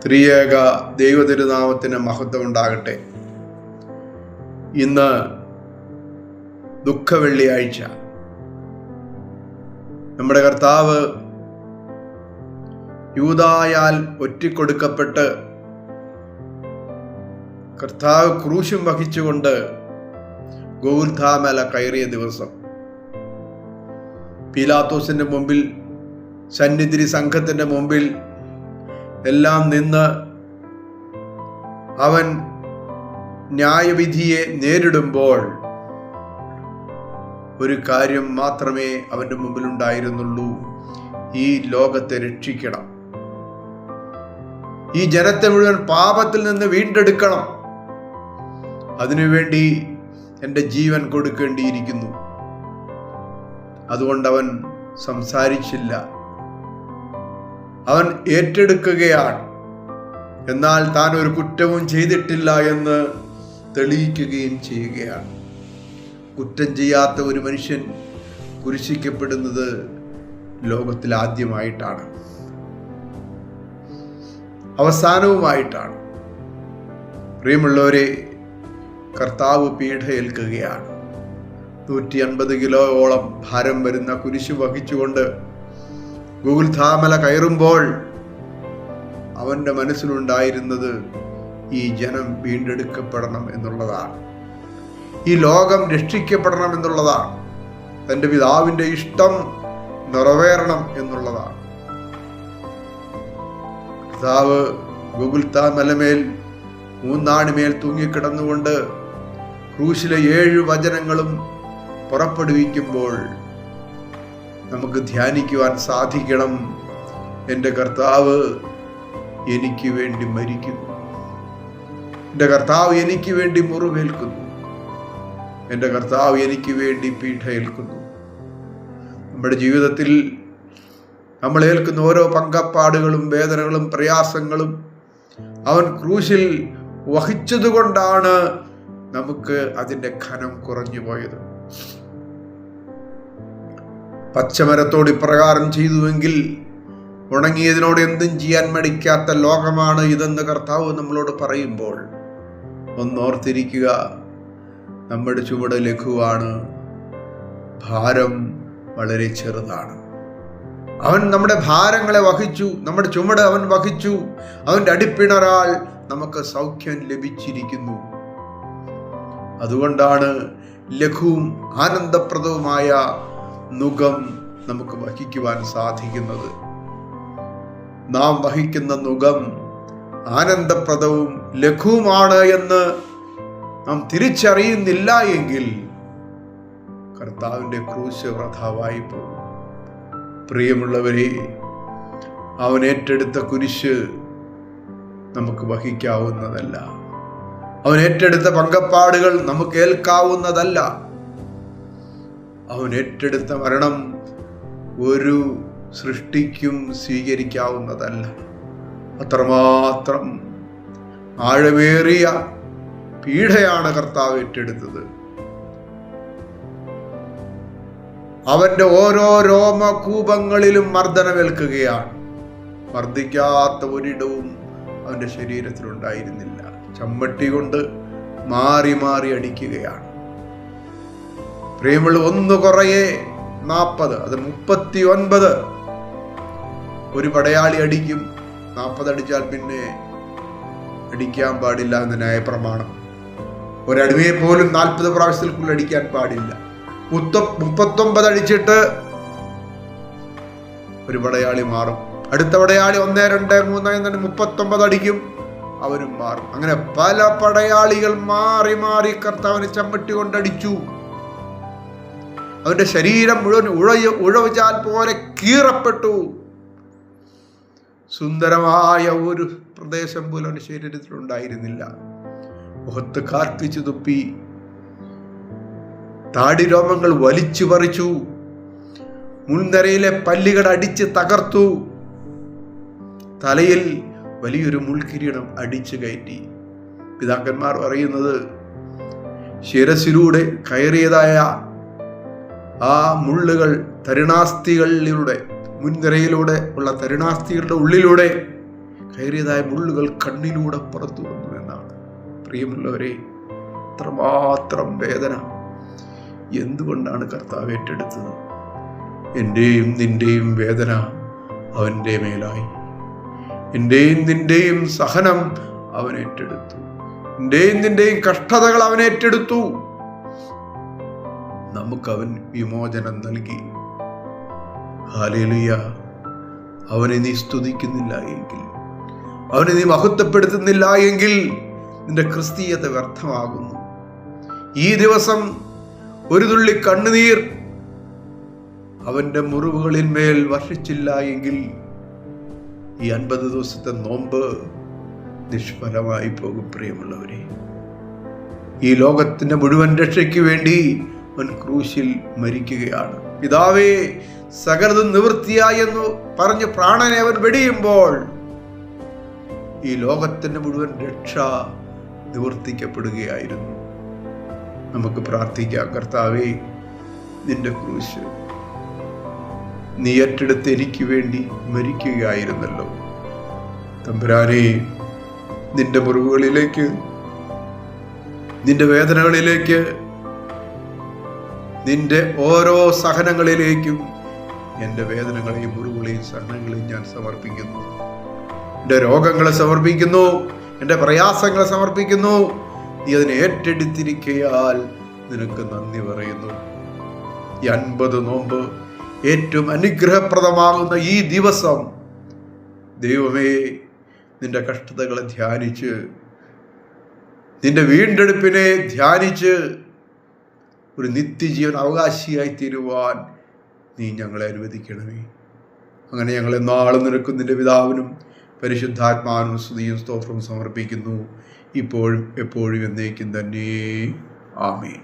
ത്രിയേക ദൈവതിരുനാമത്തിന് മഹത്വം ഉണ്ടാകട്ടെ. ഇന്ന് ദുഃഖവെള്ളിയാഴ്ച. നമ്മുടെ കർത്താവ് യൂദായാൽ ഒറ്റിക്കൊടുക്കപ്പെട്ട് കർത്താവ് ക്രൂശും വഹിച്ചുകൊണ്ട് ഗോൽഗോഥാമല കയറിയ ദിവസം പീലാത്തോസിന്റെ മുമ്പിൽ, സന്നിധി സംഘത്തിന്റെ മുമ്പിൽ എല്ലാം നിന്ന് അവൻ ന്യായവിധിയെ നേരിടുമ്പോൾ ഒരു കാര്യം മാത്രമേ അവന്റെ മുമ്പിൽ ഉണ്ടായിരുന്നുള്ളൂ: ഈ ലോകത്തെ രക്ഷിക്കണം, ഈ ജനത്തെ മുഴുവൻ പാപത്തിൽ നിന്ന് വീണ്ടെടുക്കണം, അതിനുവേണ്ടി എൻ്റെ ജീവൻ കൊടുക്കേണ്ടിയിരിക്കുന്നു. അതുകൊണ്ടവൻ സംസാരിച്ചില്ല, അവൻ ഏറ്റെടുക്കുകയാണ്. എന്നാൽ താൻ ഒരു കുറ്റവും ചെയ്തിട്ടില്ല എന്ന് തെളിയിക്കുകയും ചെയ്യുകയാണ്. കുറ്റം ചെയ്യാത്ത ഒരു മനുഷ്യൻ കുരിശിക്കപ്പെടുന്നത് ലോകത്തിൽ ആദ്യമായിട്ടാണ്, അവസാനവുമായിട്ടാണ്. പ്രിയമുള്ളവരെ, കർത്താവ് പീഡയേൽക്കുകയാണ്. 150 കിലോയോളം ഭാരം വരുന്ന കുരിശ് വഹിച്ചുകൊണ്ട് ഗോൽഗോഥാമല കയറുമ്പോൾ അവന്റെ മനസ്സിലുണ്ടായിരുന്നത് ഈ ജനം വീണ്ടെടുക്കപ്പെടണം എന്നുള്ളതാണ്, ഈ ലോകം രക്ഷിക്കപ്പെടണം എന്നുള്ളതാണ്, തൻ്റെ പിതാവിൻ്റെ ഇഷ്ടം നിറവേറണം എന്നുള്ളതാണ്. കർത്താവ് ഗോൽഗോഥാമലമേൽ മൂന്നാണിമേൽ തൂങ്ങിക്കിടന്നുകൊണ്ട് ക്രൂശിലെ 7 വചനങ്ങളും പുറപ്പെടുവിക്കുമ്പോൾ നമുക്ക് ധ്യാനിക്കുവാൻ സാധിക്കണം: എൻ്റെ കർത്താവ് എനിക്ക് വേണ്ടി മരിക്കുന്നു, എൻ്റെ കർത്താവ് എനിക്ക് വേണ്ടി മുറിവേൽക്കുന്നു, എൻ്റെ കർത്താവ് എനിക്ക് വേണ്ടി പീഡയേൽക്കുന്നു. നമ്മുടെ ജീവിതത്തിൽ നമ്മൾ ഏൽക്കുന്ന ഓരോ പങ്കപ്പാടുകളും വേദനകളും പ്രയാസങ്ങളും അവൻ ക്രൂശിൽ വഹിച്ചതുകൊണ്ടാണ് നമുക്ക് അതിൻ്റെ ഘനം കുറഞ്ഞു പോയത്. പച്ചമരത്തോട് ഇപ്രകാരം ചെയ്തുവെങ്കിൽ ഉണങ്ങിയതിനോട് എന്തും ചെയ്യാൻ മടിക്കാത്ത ലോകമാണ് ഇതെന്ന് കർത്താവ് നമ്മളോട് പറയുമ്പോൾ ഒന്നോർത്തിരിക്കുക: നമ്മുടെ ചുമട് ലഘുവാണ്, ഭാരം വളരെ ചെറുതാണ്. അവൻ നമ്മുടെ ഭാരങ്ങളെ വഹിച്ചു, നമ്മുടെ ചുമട് അവൻ വഹിച്ചു. അവൻ്റെ അടിപ്പിണറാൽ നമുക്ക് സൗഖ്യം ലഭിച്ചിരിക്കുന്നു. അതുകൊണ്ടാണ് ലഘുവും ആനന്ദപ്രദവുമായ നുകം നമുക്ക് വഹിക്കുവാൻ സാധിക്കുന്നത്. നാം വഹിക്കുന്ന നുകം ആനന്ദപ്രദവും ലഘുവുമാണ് എന്ന് നാം തിരിച്ചറിയുന്നില്ല എങ്കിൽ കർത്താവിൻ്റെ ക്രൂശ് വൃഥാവായി പോകും. പ്രിയമുള്ളവരെ, അവൻ ഏറ്റെടുത്ത കുരിശ് നമുക്ക് വഹിക്കാവുന്നതല്ല, അവൻ ഏറ്റെടുത്ത പങ്കപ്പാടുകൾ നമുക്ക് ഏൽക്കാവുന്നതല്ല, അവൻ ഏറ്റെടുത്ത മരണം ഒരു സൃഷ്ടിക്കും സ്വീകരിക്കാവുന്നതല്ല. അത്രമാത്രം ആഴമേറിയ പീഡയാണ് കർത്താവ് ഏറ്റെടുത്തത്. അവന്റെ ഓരോ രോമകൂപങ്ങളിലും മർദ്ദനമേൽക്കുകയാണ്. മർദ്ദിക്കാത്ത ഒരിടവും അവന്റെ ശരീരത്തിലുണ്ടായിരുന്നില്ല. ചമ്മട്ടി കൊണ്ട് മാറി മാറി അടിക്കുകയാണ്. പ്രിയമുള്ള, 1 കുറയെ 40, അത് 39 ഒരു പടയാളി അടിക്കും. 40 അടിച്ചാൽ പിന്നെ അടിക്കാൻ പാടില്ല എന്ന ന്യായപ്രമാണം. ഒരടിമയെ പോലും 40 പ്രാവശ്യത്തിൽക്കുള്ളിൽ അടിക്കാൻ പാടില്ല. 39 അടിച്ചിട്ട് ഒരു പടയാളി മാറും. അടുത്ത പടയാളി 1, 2, 3 എന്നിട്ട് 39 അടിക്കും, അവരും മാറും. അങ്ങനെ പല പടയാളികൾ മാറി മാറി കർത്താവിനെ ചമ്മട്ടി കൊണ്ടടിച്ചു. അവന്റെ ശരീരം മുഴുവൻ ഉഴവുചാൽ പോലെ കീറപ്പെട്ടു. സുന്ദരമായ ഒരു പ്രദേശം പോലും അവന്റെ ശരീരത്തിലുണ്ടായിരുന്നില്ല. മുഖത്ത് കാർക്കിച്ചു തുപ്പി, താടിരോമങ്ങൾ വലിച്ചു പറിച്ചു, മുൻനിരയിലെ പല്ലുകൾ അടിച്ച് തകർത്തു, തലയിൽ വലിയൊരു മുൾക്കിരീടം അടിച്ചു കയറ്റി. പിതാക്കന്മാർ പറയുന്നത് ശിരസിലൂടെ കയറിയതായ ആ മുള്ളുകൾ തരുണാസ്ഥികളിലൂടെ, മുൻനിരയിലൂടെ ഉള്ള തരുണാസ്ഥികളുടെ ഉള്ളിലൂടെ കയറിയതായ മുള്ളുകൾ കണ്ണിലൂടെ പുറത്തു വന്നു എന്നാണ്. പ്രിയമുള്ളവരെ, അത്രമാത്രം വേദന എന്തുകൊണ്ടാണ് കർത്താവ് ഏറ്റെടുത്തത്? എൻ്റെയും നിൻ്റെയും വേദന അവൻ്റെ മേലായി. എൻ്റെയും നിൻ്റെയും സഹനം അവൻ ഏറ്റെടുത്തു. എൻ്റെയും നിൻ്റെയും കഷ്ടതകൾ അവൻ ഏറ്റെടുത്തു. നമുക്കവൻ വിമോചനം നൽകി. ഹല്ലേലൂയ. അവനെ നീ സ്തുതിക്കുന്നില്ല എങ്കിൽ, അവനെ നീ മഹത്വപ്പെടുത്തുന്നില്ല എങ്കിൽ നിന്റെ ക്രിസ്തീയത വ്യർത്ഥമാകുന്നു. ഈ ദിവസം ഒരു തുള്ളി കണ്ണുനീർ അവൻ്റെ മുറിവുകളിന്മേൽ വർഷിച്ചില്ല എങ്കിൽ ഈ 50 ദിവസത്തെ നോമ്പ് നിഷ്ഫലമായി പോകും. പ്രിയമുള്ളവരെ, ഈ ലോകത്തിൻ്റെ മുഴുവൻ രക്ഷയ്ക്ക് വേണ്ടി അവൻ ക്രൂശിൽ മരിക്കുകയാണ്. പിതാവേ, സകലതും നിവൃത്തിയായി എന്ന് പറഞ്ഞ് പ്രാണനെ അവൻ വെടിയുമ്പോൾ ഈ ലോകത്തിൻ്റെ മുഴുവൻ രക്ഷ നിവർത്തിക്കപ്പെടുകയായിരുന്നു. നമുക്ക് പ്രാർത്ഥിക്കാം. കർത്താവേ, നിന്റെ ക്രൂശ് നീ ഏറ്റെടുത്ത് എനിക്ക് വേണ്ടി മരിക്കുകയായിരുന്നല്ലോ. തമ്പുരാനെ, നിന്റെ മുറിവുകളിലേക്ക്, നിന്റെ വേദനകളിലേക്ക്, നിന്റെ ഓരോ സഹനങ്ങളിലേക്കും എൻ്റെ വേദനകളെയും മുറിവുകളെയും സഹനങ്ങളെയും ഞാൻ സമർപ്പിക്കുന്നു. എൻ്റെ രോഗങ്ങളെ സമർപ്പിക്കുന്നു, എൻ്റെ പ്രയാസങ്ങളെ സമർപ്പിക്കുന്നു. നീ അതിനെ ഏറ്റെടുത്തിരിക്കയാൽ നിനക്ക് നന്ദി പറയുന്നു. ഈ 50 നോമ്പ് ഏറ്റവും അനുഗ്രഹപ്രദമാകുന്ന ഈ ദിവസം ദൈവമേ, നിന്റെ കഷ്ടതകളെ ധ്യാനിച്ച്, നിന്റെ വീണ്ടെടുപ്പിനെ ധ്യാനിച്ച് ഒരു നിത്യജീവൻ അവകാശിയായി തീരുവാൻ നീ ഞങ്ങളെ അനുവദിക്കണമേ. അങ്ങനെ ഞങ്ങൾ എന്നാളും നിനക്കും നിന്റെ പിതാവിനും പരിശുദ്ധാത്മാവിനും സ്തുതിയും സ്തോത്രവും സമർപ്പിക്കുന്നു, ഇപ്പോഴും എപ്പോഴും എന്നേക്കും തന്നെ. ആമേൻ.